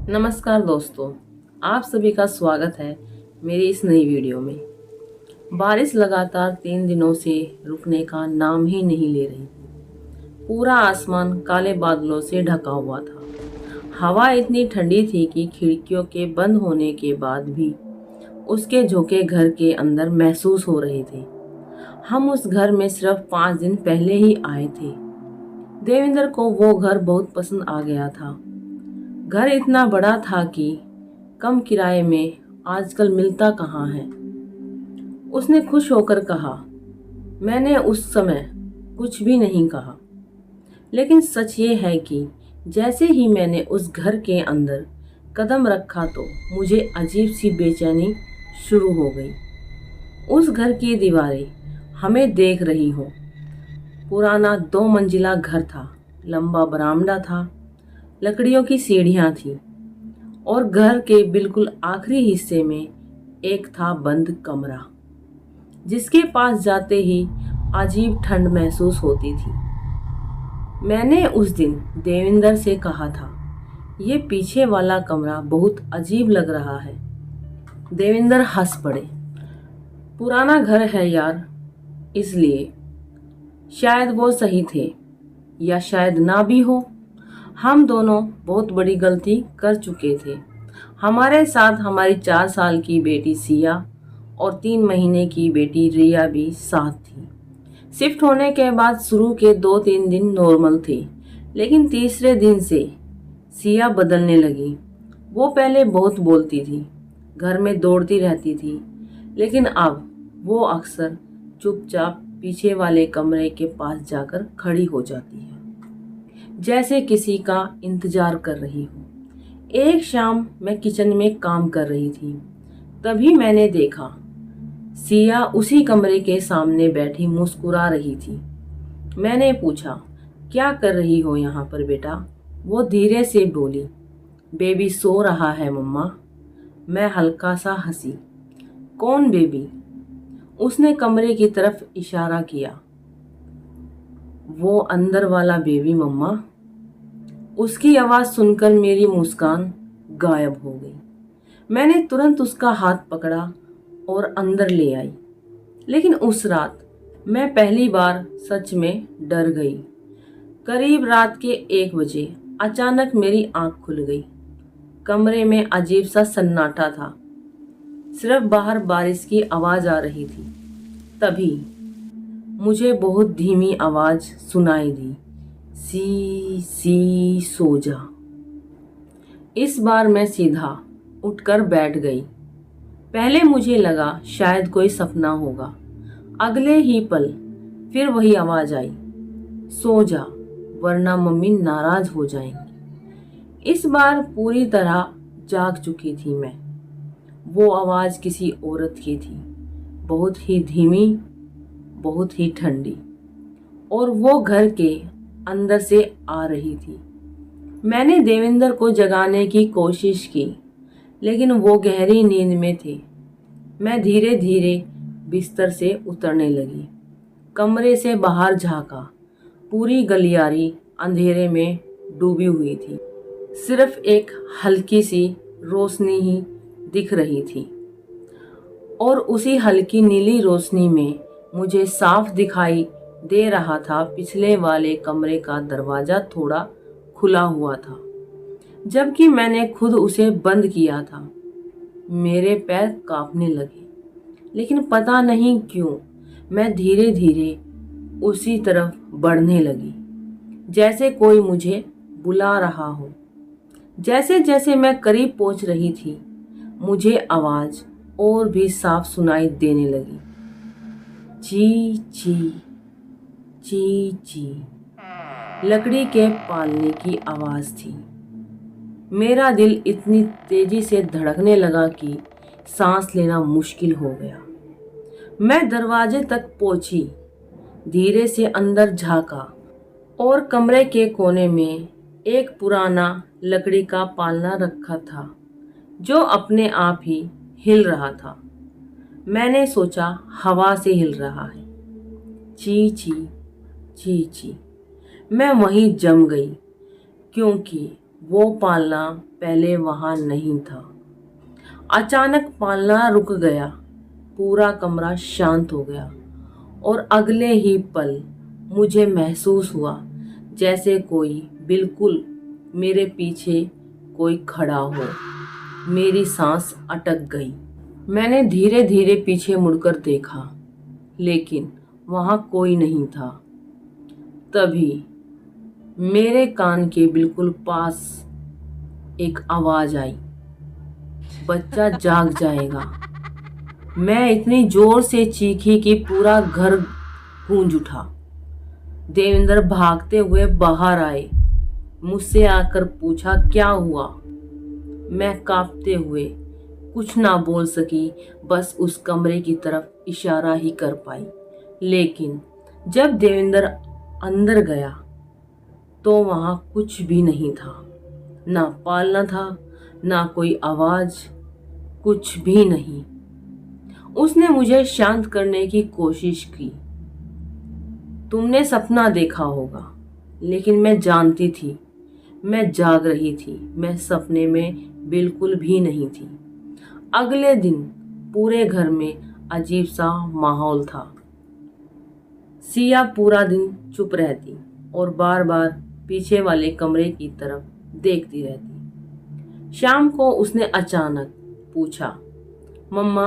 नमस्कार दोस्तों, आप सभी का स्वागत है मेरी इस नई वीडियो में। बारिश लगातार 3 दिनों से रुकने का नाम ही नहीं ले रही थी। पूरा आसमान काले बादलों से ढका हुआ था। हवा इतनी ठंडी थी कि खिड़कियों के बंद होने के बाद भी उसके झोंके घर के अंदर महसूस हो रहे थे। हम उस घर में सिर्फ 5 दिन पहले ही आए थे। देवेंद्र को वो घर बहुत पसंद आ गया था। घर इतना बड़ा था कि कम किराए में आजकल मिलता कहाँ है। उसने खुश होकर कहा। मैंने उस समय कुछ भी नहीं कहा, लेकिन सच ये है कि जैसे ही मैंने उस घर के अंदर कदम रखा तो मुझे अजीब सी बेचैनी शुरू हो गई। उस घर की दीवारें हमें देख रही हो। पुराना 2 मंजिला घर था, लंबा बरामदा था, लकड़ियों की सीढ़ियां थी और घर के बिल्कुल आखिरी हिस्से में एक था बंद कमरा, जिसके पास जाते ही अजीब ठंड महसूस होती थी। मैंने उस दिन देविंदर से कहा था, ये पीछे वाला कमरा बहुत अजीब लग रहा है। देविंदर हंस पड़े। पुराना घर है यार, इसलिए। शायद वो सही थे, या शायद ना भी हो। हम दोनों बहुत बड़ी गलती कर चुके थे। हमारे साथ हमारी 4 साल की बेटी सिया और 3 महीने की बेटी रिया भी साथ थी। शिफ्ट होने के बाद शुरू के 2-3 दिन नॉर्मल थे, लेकिन तीसरे दिन से सिया बदलने लगी। वो पहले बहुत बोलती थी, घर में दौड़ती रहती थी, लेकिन अब वो अक्सर चुपचाप पीछे वाले कमरे के पास जाकर खड़ी हो जाती है, जैसे किसी का इंतजार कर रही हूँ। एक शाम मैं किचन में काम कर रही थी, तभी मैंने देखा सिया उसी कमरे के सामने बैठी मुस्कुरा रही थी। मैंने पूछा, क्या कर रही हो यहाँ पर बेटा? वो धीरे से बोली, बेबी सो रहा है मम्मा। मैं हल्का सा हंसी। कौन बेबी? उसने कमरे की तरफ इशारा किया। वो अंदर वाला बेबी मम्मा। उसकी आवाज सुनकर मेरी मुस्कान गायब हो गई। मैंने तुरंत उसका हाथ पकड़ा और अंदर ले आई, लेकिन उस रात मैं पहली बार सच में डर गई। करीब रात के 1 बजे अचानक मेरी आंख खुल गई। कमरे में अजीब सा सन्नाटा था, सिर्फ बाहर बारिश की आवाज आ रही थी। तभी मुझे बहुत धीमी आवाज सुनाई दी, सी सी सो जा। इस बार मैं सीधा उठकर बैठ गई। पहले मुझे लगा शायद कोई सपना होगा। अगले ही पल फिर वही आवाज आई, सो जा वरना मम्मी नाराज हो जाएंगी। इस बार पूरी तरह जाग चुकी थी मैं। वो आवाज किसी औरत की थी, बहुत ही धीमी, बहुत ही ठंडी, और वो घर के अंदर से आ रही थी। मैंने देवेंद्र को जगाने की कोशिश की, लेकिन वो गहरी नींद में थे। मैं धीरे धीरे बिस्तर से उतरने लगी, कमरे से बाहर झांका। पूरी गलियारी अंधेरे में डूबी हुई थी, सिर्फ एक हल्की सी रोशनी ही दिख रही थी, और उसी हल्की नीली रोशनी में मुझे साफ दिखाई दे रहा था पिछले वाले कमरे का दरवाजा थोड़ा खुला हुआ था, जबकि मैंने खुद उसे बंद किया था। मेरे पैर कांपने लगे, लेकिन पता नहीं क्यों मैं धीरे धीरे उसी तरफ बढ़ने लगी, जैसे कोई मुझे बुला रहा हो। जैसे जैसे मैं करीब पहुंच रही थी, मुझे आवाज और भी साफ सुनाई देने लगी, ची ची ची ची। लकड़ी के पालने की आवाज थी। मेरा दिल इतनी तेजी से धड़कने लगा कि सांस लेना मुश्किल हो गया। मैं दरवाजे तक पहुंची, धीरे से अंदर झांका, और कमरे के कोने में एक पुराना लकड़ी का पालना रखा था, जो अपने आप ही हिल रहा था। मैंने सोचा हवा से हिल रहा है। ची ची ची ची। मैं वहीं जम गई, क्योंकि वो पालना पहले वहां नहीं था। अचानक पालना रुक गया। पूरा कमरा शांत हो गया और अगले ही पल मुझे महसूस हुआ जैसे कोई बिल्कुल मेरे पीछे कोई खड़ा हो। मेरी सांस अटक गई। मैंने धीरे धीरे पीछे मुड़कर देखा, लेकिन वहां कोई नहीं था। तभी मेरे कान के बिल्कुल पास एक आवाज आई, बच्चा जाग जाएगा। मैं इतनी जोर से चीखी कि पूरा घर गूंज उठा। देवेंद्र भागते हुए बाहर आए, मुझसे आकर पूछा क्या हुआ। मैं कांपते हुए कुछ ना बोल सकी, बस उस कमरे की तरफ इशारा ही कर पाई। लेकिन जब देवेंद्र अंदर गया तो वहां कुछ भी नहीं था। ना पालना था, ना कोई आवाज, कुछ भी नहीं। उसने मुझे शांत करने की कोशिश की। तुमने सपना देखा होगा, लेकिन मैं जानती थी मैं जाग रही थी, मैं सपने में बिल्कुल भी नहीं थी। अगले दिन पूरे घर में अजीब सा माहौल था। सिया पूरा दिन चुप रहती और बार बार पीछे वाले कमरे की तरफ देखती रहती। शाम को उसने अचानक पूछा, मम्मा,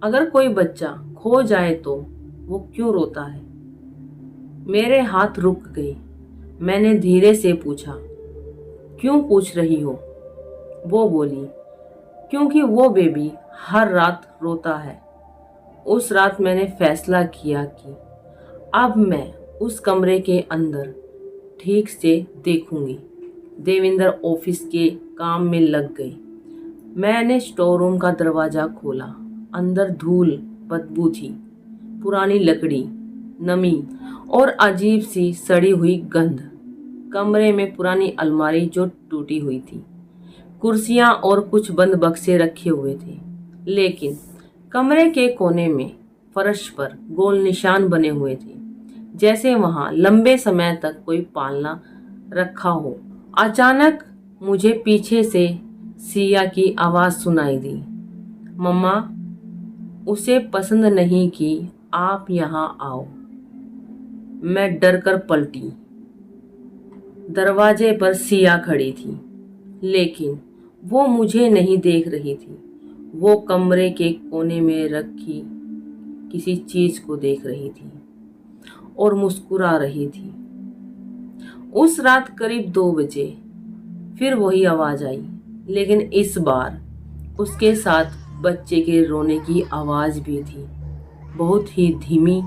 अगर कोई बच्चा खो जाए तो वो क्यों रोता है? मेरे हाथ रुक गए। मैंने धीरे से पूछा, क्यों पूछ रही हो? वो बोली, क्योंकि वो बेबी हर रात रोता है। उस रात मैंने फैसला किया कि अब मैं उस कमरे के अंदर ठीक से देखूंगी। देवेंद्र ऑफिस के काम में लग गए। मैंने स्टोर रूम का दरवाजा खोला। अंदर धूल, बदबू थी, पुरानी लकड़ी, नमी और अजीब सी सड़ी हुई गंध। कमरे में पुरानी अलमारी जो टूटी हुई थी, कुर्सियां और कुछ बंद बक्से रखे हुए थे। लेकिन कमरे के कोने में फर्श पर गोल निशान बने हुए थे, जैसे वहां लंबे समय तक कोई पालना रखा हो। अचानक मुझे पीछे से सिया की आवाज सुनाई दी, मम्मा, उसे पसंद नहीं कि आप यहाँ आओ। मैं डर कर पलटी। दरवाजे पर सिया खड़ी थी, लेकिन वो मुझे नहीं देख रही थी। वो कमरे के कोने में रखी किसी चीज को देख रही थी और मुस्कुरा रही थी। उस रात करीब 2 बजे फिर वही आवाज आई, लेकिन इस बार उसके साथ बच्चे के रोने की आवाज भी थी, बहुत ही धीमी,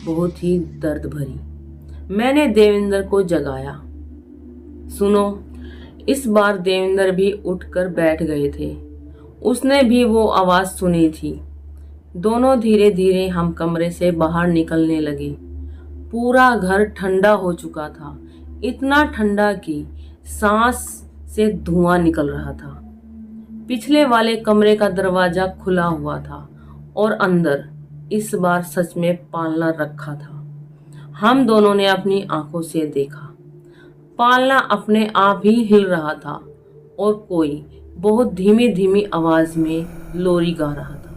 बहुत ही दर्द भरी। मैंने देवेंद्र को जगाया। सुनो। इस बार देवेंद्र भी उठकर बैठ गए थे। उसने भी वो आवाज सुनी थी। दोनों धीरे धीरे हम कमरे से बाहर निकलने लगे। पूरा घर ठंडा हो चुका था, इतना ठंडा कि सांस से धुआं निकल रहा था। पिछले वाले कमरे का दरवाजा खुला हुआ था और अंदर इस बार सच में पालना रखा था। हम दोनों ने अपनी आंखों से देखा। पालना अपने आप ही हिल रहा था और कोई बहुत धीमी धीमी आवाज में लोरी गा रहा था।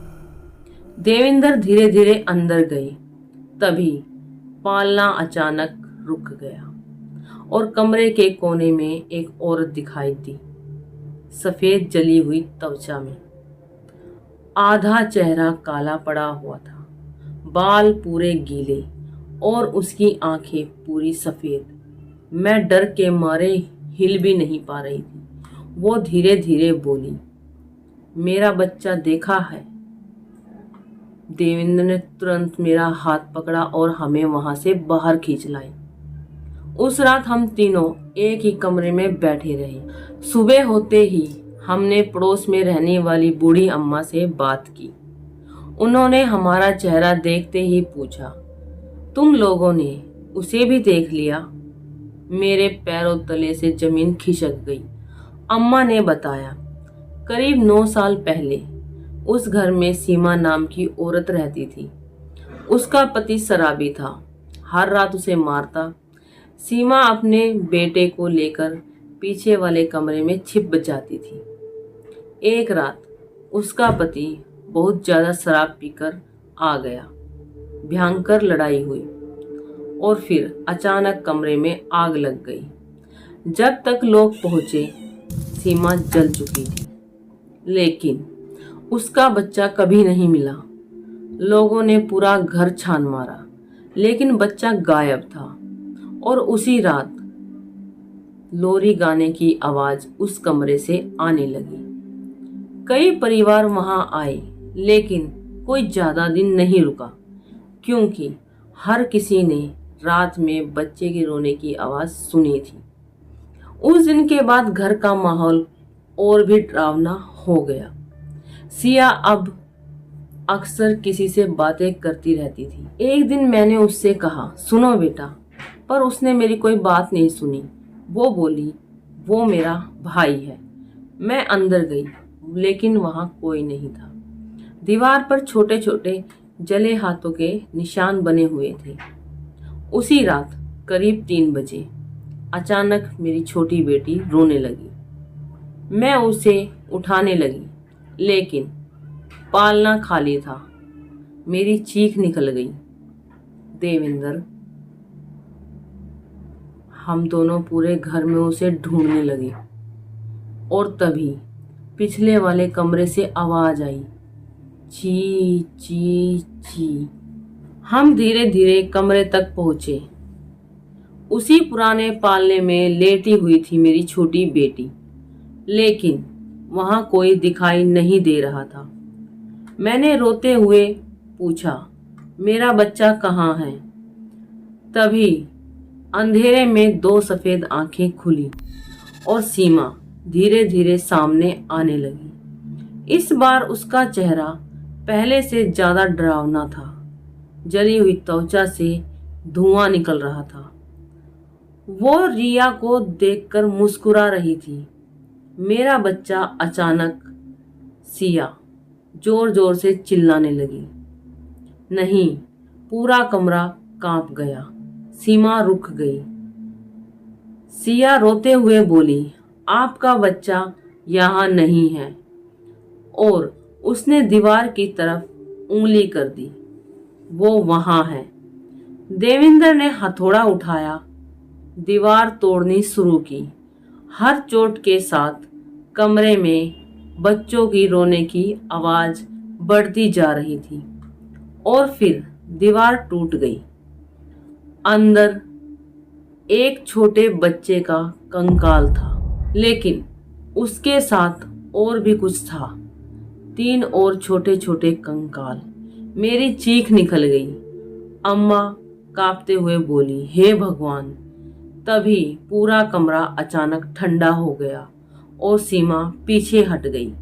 देवेंद्र धीरे धीरे अंदर गए। तभी पालना अचानक रुक गया और कमरे के कोने में एक औरत दिखाई दी, सफेद जली हुई त्वचा में। आधा चेहरा काला पड़ा हुआ था, बाल पूरे गीले और उसकी आंखें पूरी सफेद। मैं डर के मारे हिल भी नहीं पा रही थी। वो धीरे धीरे बोली, मेरा बच्चा देखा है? देवेंद्र ने तुरंत मेरा हाथ पकड़ा और हमें वहां से बाहर खींच लाए। उस रात हम तीनों एक ही कमरे में बैठे रहे। सुबह होते ही हमने पड़ोस में रहने वाली बूढ़ी अम्मा से बात की। उन्होंने हमारा चेहरा देखते ही पूछा, तुम लोगों ने उसे भी देख लिया? मेरे पैरों तले से जमीन खिसक गई। अम्मा ने बताया, करीब 9 साल पहले उस घर में सीमा नाम की औरत रहती थी। उसका पति शराबी था, हर रात उसे मारता। सीमा अपने बेटे को लेकर पीछे वाले कमरे में छिप जाती थी। एक रात उसका पति बहुत ज़्यादा शराब पीकर आ गया। भयंकर लड़ाई हुई और फिर अचानक कमरे में आग लग गई। जब तक लोग पहुंचे सीमा जल चुकी थी, लेकिन उसका बच्चा कभी नहीं मिला। लोगों ने पूरा घर छान मारा, लेकिन बच्चा गायब था। और उसी रात लोरी गाने की आवाज उस कमरे से आने लगी। कई परिवार वहां आए, लेकिन कोई ज्यादा दिन नहीं रुका, क्योंकि हर किसी ने रात में बच्चे के रोने की आवाज सुनी थी। उस दिन के बाद घर का माहौल और भी डरावना हो गया। सिया अब अक्सर किसी से बातें करती रहती थी। एक दिन मैंने उससे कहा, सुनो बेटा, पर उसने मेरी कोई बात नहीं सुनी। वो बोली, वो मेरा भाई है। मैं अंदर गई, लेकिन वहां कोई नहीं था। दीवार पर छोटे छोटे जले हाथों के निशान बने हुए थे। उसी रात करीब 3 बजे अचानक मेरी छोटी बेटी रोने लगी। मैं उसे उठाने लगी, लेकिन पालना खाली था। मेरी चीख निकल गई, देवेंद्र। हम दोनों पूरे घर में उसे ढूंढने लगे और तभी पिछले वाले कमरे से आवाज आई, ची ची ची। हम धीरे धीरे कमरे तक पहुंचे। उसी पुराने पालने में लेटी हुई थी मेरी छोटी बेटी, लेकिन वहां कोई दिखाई नहीं दे रहा था। मैंने रोते हुए पूछा, मेरा बच्चा कहाँ है? तभी अंधेरे में 2 सफेद आंखें खुली और सीमा धीरे धीरे सामने आने लगी। इस बार उसका चेहरा पहले से ज्यादा डरावना था। जली हुई त्वचा से धुआं निकल रहा था। वो रिया को देखकर मुस्कुरा रही थी। मेरा बच्चा अचानक, सिया जोर जोर से चिल्लाने लगी। नहीं, पूरा कमरा कांप गया। सीमा रुक गई। सिया रोते हुए बोली, आपका बच्चा यहाँ नहीं है। और उसने दीवार की तरफ उंगली कर दी। वो वहां है। देवेंद्र ने हथौड़ा उठाया, दीवार तोड़नी शुरू की। हर चोट के साथ कमरे में बच्चों की रोने की आवाज बढ़ती जा रही थी और फिर दीवार टूट गई। अंदर एक छोटे बच्चे का कंकाल था, लेकिन उसके साथ और भी कुछ था। 3 और छोटे छोटे कंकाल। मेरी चीख निकल गई। अम्मा कांपते हुए बोली, हे भगवान। तभी पूरा कमरा अचानक ठंडा हो गया और सीमा पीछे हट गई।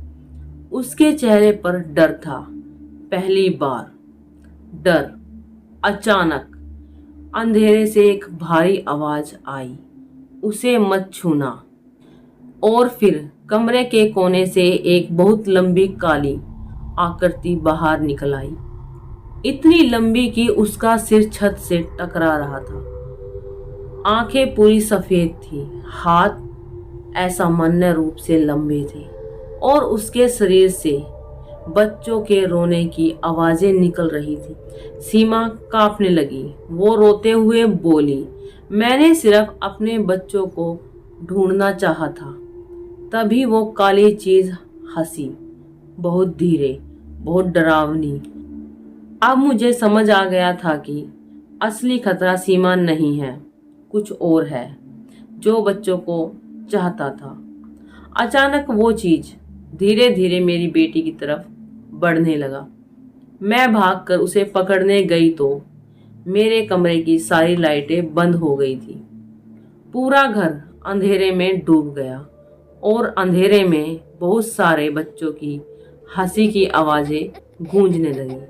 उसके चेहरे पर डर था। पहली बार डर। अचानक अंधेरे से एक भारी आवाज आई, उसे मत छूना। और फिर कमरे के कोने से एक बहुत लंबी काली आकृति बाहर निकल आई। इतनी लंबी कि उसका सिर छत से टकरा रहा था। आंखें पूरी सफेद थी, हाथ असामान्य रूप से लंबे थे और उसके शरीर से बच्चों के रोने की आवाजें निकल रही थी। सीमा कांपने लगी। वो रोते हुए बोली, मैंने सिर्फ अपने बच्चों को ढूंढना चाहा था। तभी वो काली चीज हंसी, बहुत धीरे, बहुत डरावनी। अब मुझे समझ आ गया था कि असली खतरा सीमा नहीं है, कुछ और है जो बच्चों को चाहता था। अचानक वो चीज धीरे धीरे मेरी बेटी की तरफ बढ़ने लगा। मैं भागकर उसे पकड़ने गई तो मेरे कमरे की सारी लाइटें बंद हो गई थी। पूरा घर अंधेरे में डूब गया और अंधेरे में बहुत सारे बच्चों की हंसी की आवाजें गूंजने लगी।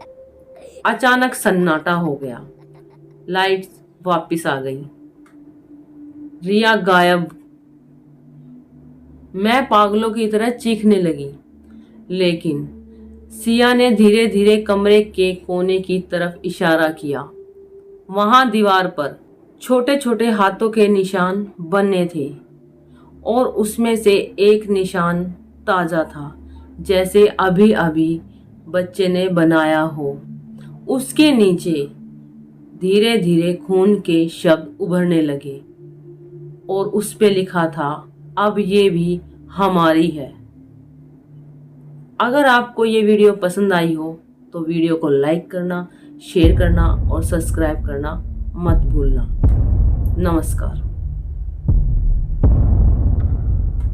अचानक सन्नाटा हो गया। लाइट्स वापस आ गई। रिया गायब। मैं पागलों की तरह चीखने लगी, लेकिन सिया ने धीरे धीरे कमरे के कोने की तरफ इशारा किया। वहां दीवार पर छोटे छोटे हाथों के निशान बने थे और उसमें से एक निशान ताज़ा था, जैसे अभी अभी बच्चे ने बनाया हो। उसके नीचे धीरे धीरे खून के शब्द उभरने लगे और उस पे लिखा था, अब ये भी हमारी है। अगर आपको ये वीडियो पसंद आई हो तो वीडियो को लाइक करना, शेयर करना और सब्सक्राइब करना मत भूलना। नमस्कार।